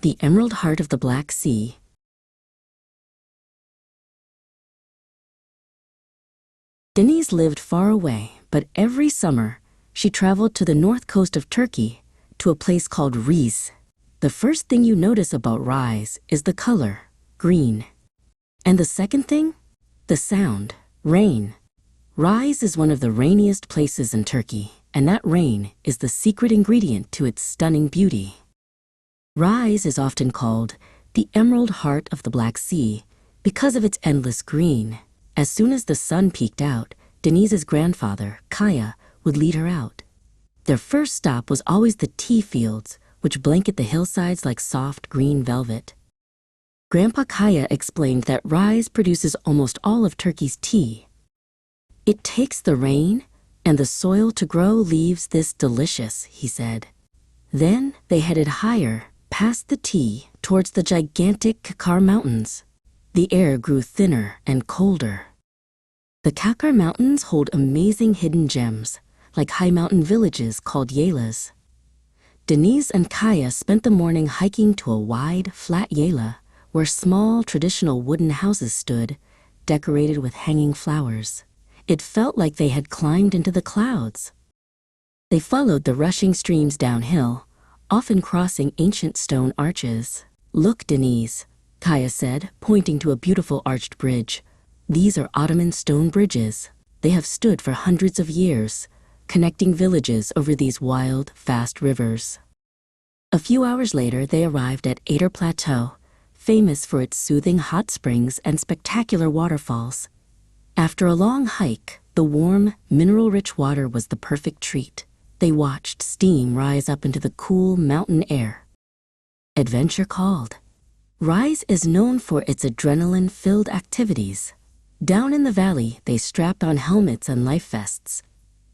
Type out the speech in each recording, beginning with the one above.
The Emerald Heart of the Black Sea. Denise lived far away, but every summer she traveled to the north coast of Turkey to a place called Rize. The first thing you notice about Rize is the color, green. And the second thing? The sound, rain. Rize is one of the rainiest places in Turkey, and that rain is the secret ingredient to its stunning beauty. Rize is often called the Emerald Heart of the Black Sea because of its endless green. As soon as the sun peeked out, Denise's grandfather, Kaya, would lead her out. Their first stop was always the tea fields, which blanket the hillsides like soft green velvet. Grandpa Kaya explained that Rize produces almost all of Turkey's tea. It takes the rain and the soil to grow leaves this delicious, he said. Then they headed higher, past the tea, towards the gigantic Kakar Mountains. The air grew thinner and colder. The Kakar Mountains hold amazing hidden gems, like high mountain villages called yaylas. Denise and Kaya spent the morning hiking to a wide, flat yayla, where small, traditional wooden houses stood, decorated with hanging flowers. It felt like they had climbed into the clouds. They followed the rushing streams downhill, often crossing ancient stone arches. "Look, Denise," Kaya said, pointing to a beautiful arched bridge. "These are Ottoman stone bridges. They have stood for hundreds of years, connecting villages over these wild, fast rivers." A few hours later, they arrived at Ader Plateau, famous for its soothing hot springs and spectacular waterfalls. After a long hike, the warm, mineral-rich water was the perfect treat. They watched steam rise up into the cool mountain air. Adventure called. Rize is known for its adrenaline-filled activities. Down in the valley, they strapped on helmets and life vests.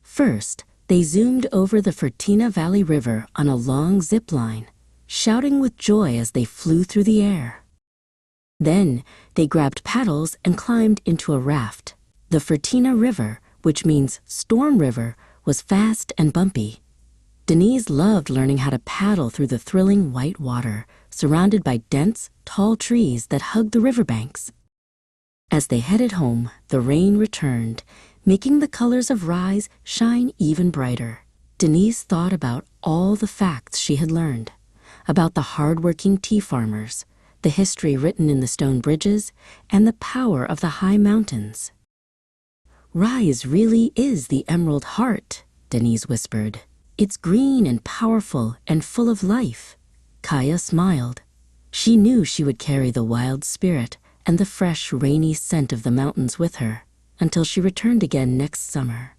First, they zoomed over the Fertina Valley River on a long zip line, shouting with joy as they flew through the air. Then, they grabbed paddles and climbed into a raft. The Fertina River, which means storm river, was fast and bumpy. Denise loved learning how to paddle through the thrilling white water, surrounded by dense, tall trees that hugged the riverbanks. As they headed home, the rain returned, making the colors of Rize shine even brighter. Denise thought about all the facts she had learned, about the hard-working tea farmers, the history written in the stone bridges, and the power of the high mountains. "Rize really is the Emerald Heart," Denise whispered. "It's green and powerful and full of life." Kaya smiled. She knew she would carry the wild spirit and the fresh, rainy scent of the mountains with her until she returned again next summer.